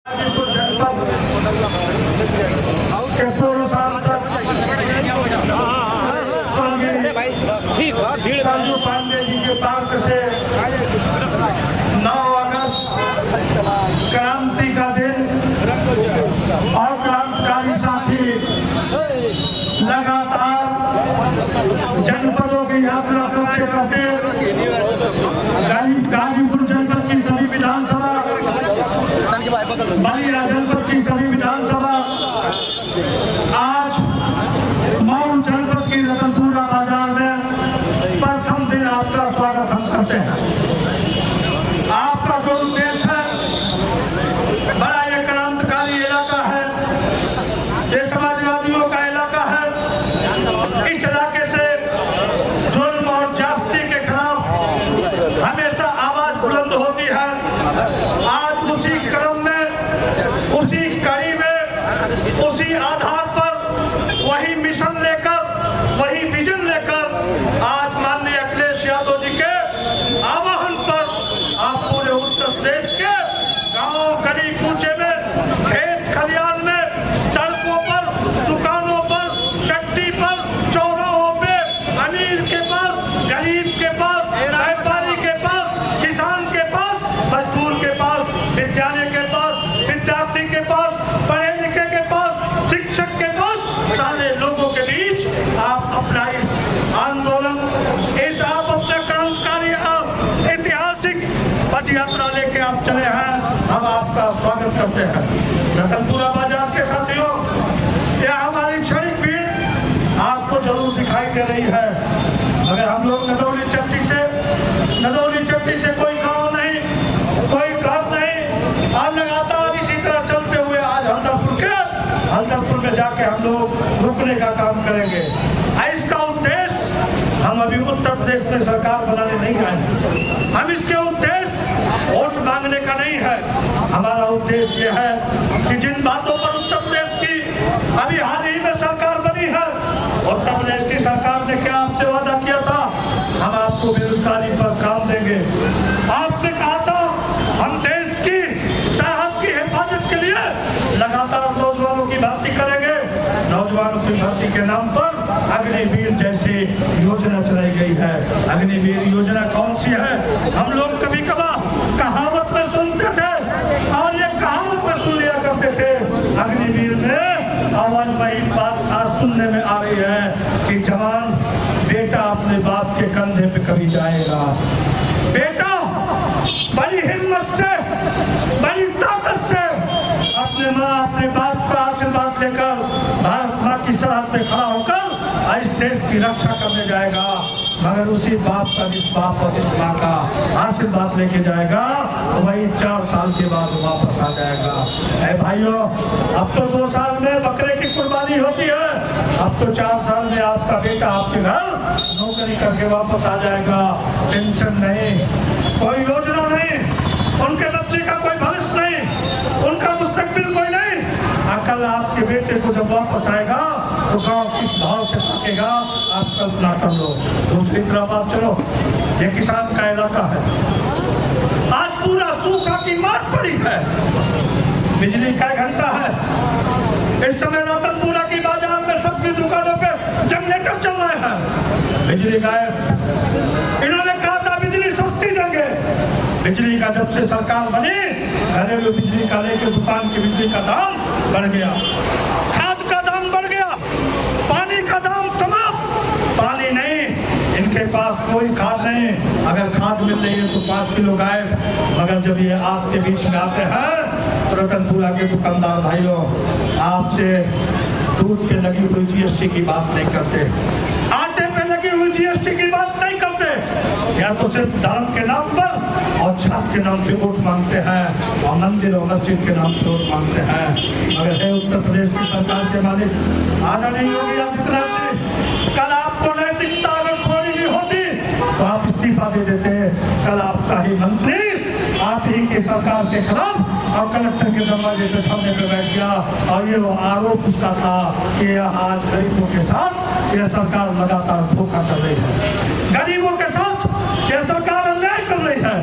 गाजीपुर जनपद के पूर्व सांसद सरजू पांडे जी के पार्क से 9 अगस्त क्रांति का दिन और क्रांतिकारी साथी लगातार जनपदों की यात्रा करते करते गाजीपुर जनपद की सभी विधानसभा, बलिया जनपद की सभी विधानसभा, आज मऊ जनपद की रतनपुरा बाजार में प्रथम दिन आपका स्वागत हम करते हैं। आपका जो उद्देश्य है, बड़ा ये क्रांतिकारी इलाका है, ये समाजवादियों का इलाका है। इस इलाके से जुल्म और ज्यादती के खिलाफ हमेशा आवाज बुलंद होती है। आज उसी क्रम में, उसी कड़ी में, उसी आधार पर, वही मिशन लेकर, वही विजन लेकर आज माननीय अखिलेश यादव जी के आह्वान पर आप पूरे उत्तर प्रदेश के गांव, गली कूचे में, खेत खलियान में, सड़कों पर, दुकानों पर, चट्टी पर, चौराहों पे, अमीर के पास, गरीब के पास, व्यापारी के पास, किसान के पास, मजदूर के पास, विद्यालय के पास, विद्यार्थी के पास, पढ़े लिखे के पास, शिक्षक के पास, सारे लोगों के बीच आप अपना इस आंदोलन, इस आप अपना क्रांतिकारी ऐतिहासिक पद यात्रा लेके आप चले हैं। हम आपका स्वागत करते हैं। रतनपुरा बाजार के साथियों, यह हमारी क्षणिक भीड़ आपको जरूर दिखाई दे रही है, मगर हम लोग नदौली चट्टी से कोई गांव नहीं, कोई घर नहीं, और लगातार इसी तरह चलते हुए आज हल्दरपुर में जाके हम लोग रुकने का काम करेंगे। इसका उद्देश्य, हम अभी उत्तर प्रदेश में सरकार बनाने नहीं आए, हम इसके उद्देश्य वोट मांगने का नहीं है। हमारा उद्देश्य यह है कि जिन बातों पर उत्तर प्रदेश की अभी हाल ही में सरकार बनी है, उत्तर प्रदेश की सरकार ने क्या आपसे वादा किया था, हम आपको बेरोजगारी पर काम देंगे। आपसे कहा था हम देश की सरहद की हिफाजत के लिए लगातार नौजवानों की भर्ती करेंगे। नौजवानों की भर्ती के नाम पर अग्निवीर जैसी योजना चलाई गई है। अग्निवीर योजना कौन सी है? हम लोग कभी कभार कहावत में सुनते थे, और ये कहावत में सुन लिया करते थे। अग्निवीर में आवाज वही बात आज सुनने में आ रही है कि जवान बेटा अपने बाप के कंधे पे कभी जाएगा। बेटा बड़ी हिम्मत से, बड़ी ताकत से अपने माँ, अपने बाप का आशीर्वाद लेकर भारत माँ की सरहद पे खड़ा होकर इस देश की रक्षा करने जाएगा। मगर उसी बाप का, इस बाप और इस माँ का आशीर्वाद लेके जाएगा, वही 4 साल के बाद वापस आ जाएगा। ऐ भाइयों, अब तो 2 साल में बकरे की कुर्बानी होती है, अब तो 4 साल में आपका बेटा आपके घर नौकरी करके वापस आ जाएगा। टेंशन नहीं, कोई योजना नहीं, उनके बच्चे का कोई भविष्य नहीं, उनका मुस्तकबिल कोई नहीं। कल आपके बेटे को जब वापस आएगा तो गांव किस भाव से थकेगा, आप कल्पना कर लो। दूसरी तरफ आप चलो, ये किसान का इलाका है, आज पूरा सूखा की मार पड़ी है, बिजली का घंटा है। इस समय रतनपुरा की बाजार में सबकी दुकानों पे जनरेटर चल रहे हैं, बिजली गायब। इन्होंने कहा था बिजली सस्ती देंगे, बिजली का जब से सरकार बनी, घरेलू बिजली का लेके दुकान की बिजली का दाम बढ़ गया, खाद का दाम बढ़ गया, पानी का दाम समाप्त। पानी नहीं, इनके पास कोई खाद नहीं, अगर खाद मिल रही है तो 5 किलो गायब। मगर जब ये आपके बीच में आते हैं तो रतनपुरा के दुकानदार भाइयों, आपसे दूध पे लगी हुई जीएसटी की बात नहीं करते, आटे पे लगी हुई जीएसटी की बात नहीं करते, या तो सिर्फ धर्म के नाम पर और छाप के नाम पे वोट मांगते हैं, और मंदिर और मस्जिद के नाम पे वोट मांगते हैं। मगर है उत्तर प्रदेश की सरकार के मालिक आदरणीय योगी आदित्यनाथ जी, कल आपको नैतिकता अगर थोड़ी भी होती तो आप इस्तीफा दे देते। कल आपका ही मंत्री आप ही की सरकार के खिलाफ और कलेक्टर के दरवाजे पे धरने पे बैठ गया, और ये वो आरोप उसका था कि आज गरीबों के साथ यह सरकार लगातार धोखा कर रही है, गरीबों के साथ यह सरकार अन्याय कर रही है।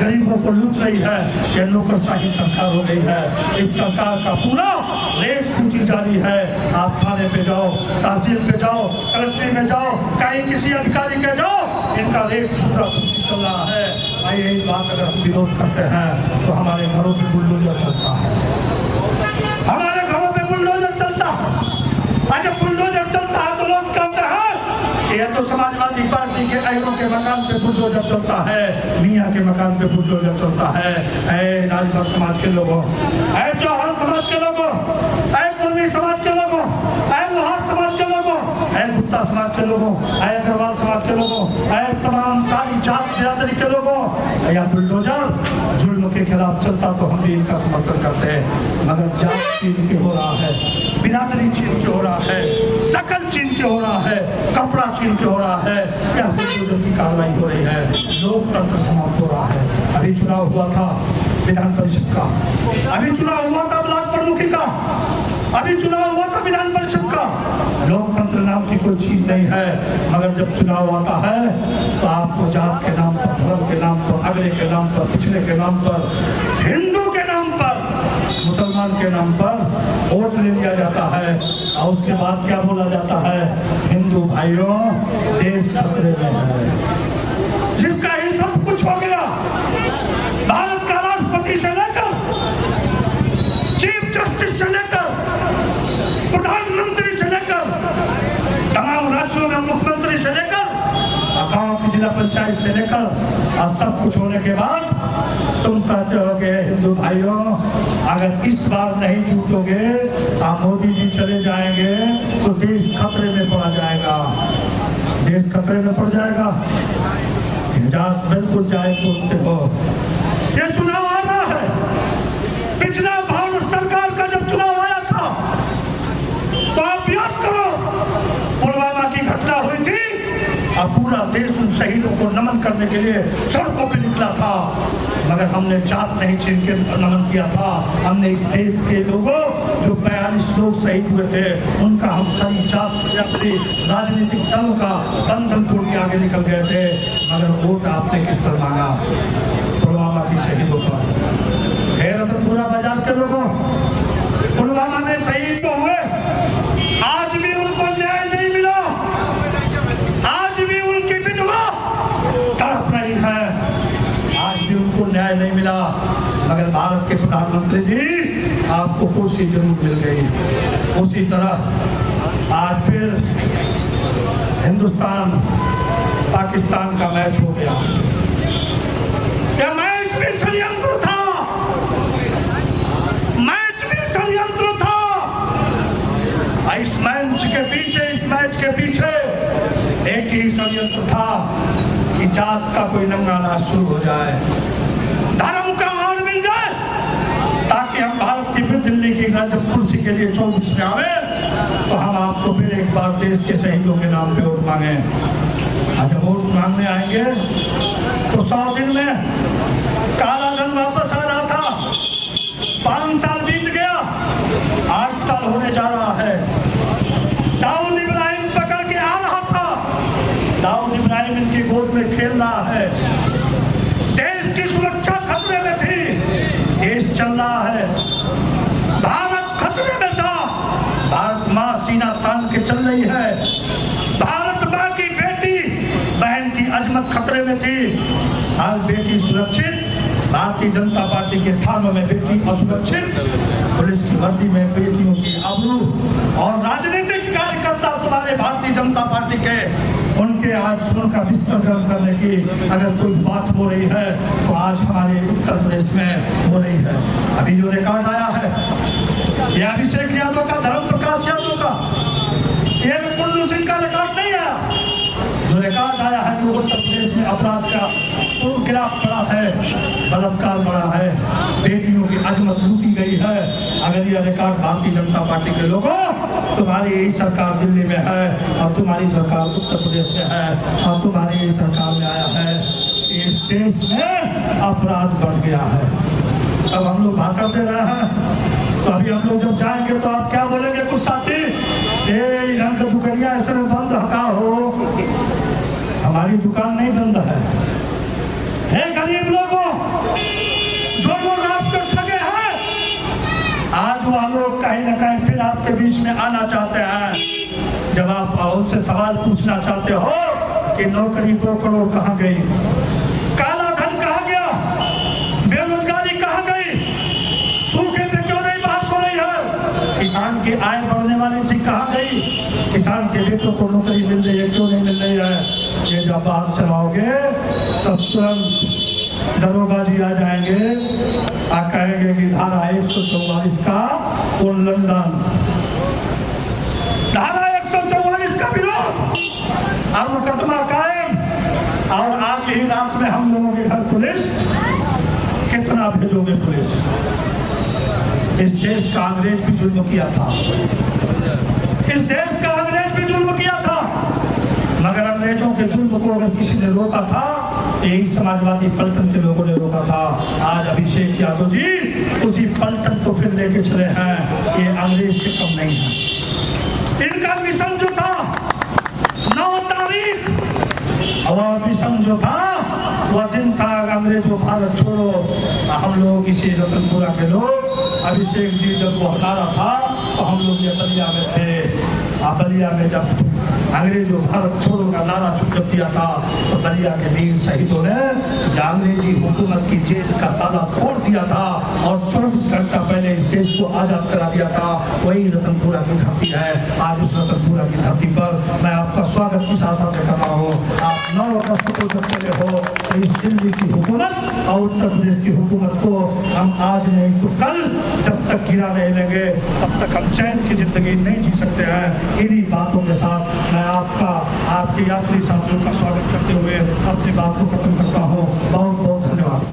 गरीबों को लूट रही है। ये नौकरशाही सरकार हो गई है। इस सरकार का पूरा रेट सूची जारी है। आप थाने पे जाओ, तहसील पे जाओ, कलेक्ट्री में जाओ, कहीं किसी अधिकारी के जाओ, इनका रेट पूरा सूची चल रहा है। भाई यही बात अगर हम विरोध करते हैं तो हमारे घरों पे बुलडोजर चलता है, हमारे घरों पे बुलडोजर चलता है। जब बुलडोजर चलता है तो लोग कहते हैं ये तो समाजवादी पार्टी के अहिरों के मकान पे बुलडोजर चलता है, मियाँ के मकान पे बुलडोजर चलता है। ऐ राजभर समाज के लोगों, ऐ चौहान समाज के लोगों, ऐ कुर्मी समाज के लोगों, ऐ लोहार समाज के लोगों, ऐ गुप्ता समाज के लोगों, ऐ अग्रवाल समाज के लोगों, ऐ तमाम सारी जात बिरादरी के लोगों, या बुलडोजर जुल्म के खिलाफ चलता तो हम भी इनका समर्थन करते हैं। मगर जात चीन के हो रहा है, बिरादरी चीन के हो रहा है, शकल चीन के हो रहा है, कपड़ा चीन के हो रहा है, क्या बुलडोजर की कार्रवाई हो रही है, लोकतंत्र समाप्त हो रहा है। अभी चुनाव हुआ था विधान परिषद का, अभी चुनाव हुआ था ब्लॉक प्रमुखी का, अभी चुनाव हुआ था विधान परिषद का। लोकतंत्र नाम की कोई चीज नहीं है। मगर जब चुनाव आता है तो आपको जात के नाम पर, धर्म के नाम पर, अगले के नाम पर, पिछले के नाम पर, हिंदू के नाम पर, मुसलमान के नाम पर वोट ले लिया जाता है। और उसके बाद क्या बोला जाता है, हिंदू भाइयों देश खतरे में है। जिसका ही सब कुछ हो गया, भारत का राष्ट्रपति से लेकर चीफ जस्टिस से लेकर प्रधानमंत्री से लेकर तमाम राज्यों में मुख्यमंत्री से लेकर गांव की जिला पंचायत से लेकर और सब कुछ होने के बाद तुम कहते हो कि हिंदू भाइयों अगर इस बार नहीं जीतोगे, आप मोदी जी चले जाएंगे तो देश खतरे में पड़ जाएगा, देश खतरे में पड़ जाएगा। जात बिल्कुल जाए बोलते हो। ये चुनाव आ रहा है। पिछला भारत सरकार का जब चुनाव आया था तो आप याद करो, पुलवामा की घटना हुई थी और पूरा देश उन शहीदों को नमन करने के लिए सड़कों पर निकला था। मगर हमने जात नहीं छीन के नमन किया था, हमने इस देश के लोगों जो 42 लोग शहीद हुए थे उनका हम सभी जात अपने राजनीतिक दलों का बंधन तोड़ के आगे निकल गए थे। मगर वोट आपने किस पर मांगा, पुलवामा की शहीदों का। रतनपुरा बाजार के लोगों, पुलवामा में शहीद तो हुए, आज भी उनको न्याय नहीं मिला, आज भी उनकी विधवा तड़प रही है, आज भी उनको न्याय नहीं मिला। मगर भारत के प्रधानमंत्री जी आपको खुशी जरूर मिल गई। उसी तरह आज फिर हिंदुस्तान पाकिस्तान का मैच हो गया। यह मैच भी षड्यंत्र था, मैच भी षड्यंत्र था। इस मैच के पीछे, इस मैच के पीछे एक ही षड्यंत्र था कि जात का कोई नंगा नाच शुरू हो जाए, धर्म का हार मिल जाए, ताकि हम भारत की फिर दिल्ली की जब कुर्सी के लिए 24 में आवे तो हम आपको फिर एक बार देश के शहीदों के नाम पे वोट मांगे। जब वोट मांगने आएंगे तो 100 दिन में काला धन वापस आ रहा था, 5 साल बीत गया, 8 साल होने जा रहा है। दाऊद इब्राहिम पकड़ के आ रहा था, दाऊद इब्राहिम इनकी गोद में खेल रहा है। देश की सुरक्षा खतरे में थी, देश चल रहा है, भारत खतरे में था। भारत माँ सीना तान के चल रही है, भारत माँ की बेटी बहन की अजमत खतरे में थी। आज बेटी सुरक्षित, भारतीय जनता पार्टी के थानों में बेटी असुरक्षित, पुलिस की वर्दी में बेटियों की आबरू, और राजनीतिक कार्यकर्ता तुम्हारे भारतीय जनता पार्टी के उनके आज उनका विसर्जन करने की अगर कोई बात हो रही है तो आज हमारे उत्तर प्रदेश में हो रही है। अभी जो रिकॉर्ड आया है ये अभिषेक यादव का, धर्म प्रकाश यादव का, ये कुल्लू सिंह का रिकॉर्ड नहीं आया। जो रिकॉर्ड आया है कि उत्तर प्रदेश में अपराध का गिराफ पड़ा है, बलात्कार बढ़ा है, बेटियों की अजमत लूटी गई है। अगर यह रिकॉर्ड भारतीय जनता पार्टी के लोगों, तुम्हारी यही सरकार दिल्ली में है और तुम्हारी सरकार उत्तर प्रदेश में है और तुम्हारी यही सरकार में आया है, इस देश में अपराध बढ़ गया है। अब हम लोग भाषण दे रहे हैं तो अभी हम लोग जब जाएंगे तो आप क्या बोलेंगे कुछ साथी, रंग का दुकानिया ऐसे में बंद हका हो, हमारी दुकान नहीं बंद है। हे गरीब लोगों, आज वह लोग कहीं ना कहीं फिर आपके बीच में आना चाहते हैं। जब आप उनसे सवाल पूछना चाहते हो कि नौकरी 2 करोड़ कहाँ गई, काला धन कहाँ गया, बेरोजगारी कहाँ गई, सूखे पे क्यों नहीं बात हो रही है, किसान की आय बढ़ने वाली थी कहाँ गई, किसान के बेटों को नौकरी मिल रही है क्यों नहीं मिल रही है। ये जब बात चलाओगे तब तुरंत दरोगा जी आ जाएंगे और कहेंगे कि धारा 144 का उल्लंघन, धारा 144 का विरोध और मुकदमा कायम। और आज ही रात में हम लोगों के घर पुलिस, कितना भेजोगे पुलिस। इस देश का अंग्रेज भी जुल्म किया था, इस देश का अंग्रेज भी जुल्म किया था, मगर अंग्रेजों के जुल्म को अगर किसी ने रोका था, यही समाजवादी पलटन के लोगों ने रोका था। आज अभिषेक यादव जी उसी पलटन को फिर लेके चले हैं, ये अंग्रेज से कम नहीं है। इनका मिशन जो था 9 तारीख, और मिशन जो था वह दिन था अंग्रेजों भारत छोड़ो। हम लोग इसी रतनपुरा के लोग, अभिषेक जी जब वो हटारा था तो हम लोग ये बलिया में थे। बलिया में जब अंग्रेजों भारत छोड़ो का नारा जब दिया था तो बलिया के वीर शहीदों ने अंग्रेजी हुकूमत की जेल का ताला तोड़ दिया था और 24 घंटा पहले इस देश को आजाद करा दिया था। वही रतनपुरा की धरती है। आज उस रतनपुरा की धरती पर मैं आपका स्वागत इस आशा से कर रहा हूँ। आप 9 अगस्त को जब चले हो तो इस दिल्ली की हुकूमत और उत्तर प्रदेश की हुकूमत को हम आज नहीं तो कल जब तक गिरा नहीं लेंगे तब तक हम चैन की जिंदगी नहीं जी सकते हैं। इन्हीं बातों के साथ मैं आपके यात्री साथियों का स्वागत करते हुए अपनी बात को खत्म करता हूँ। बहुत बहुत धन्यवाद।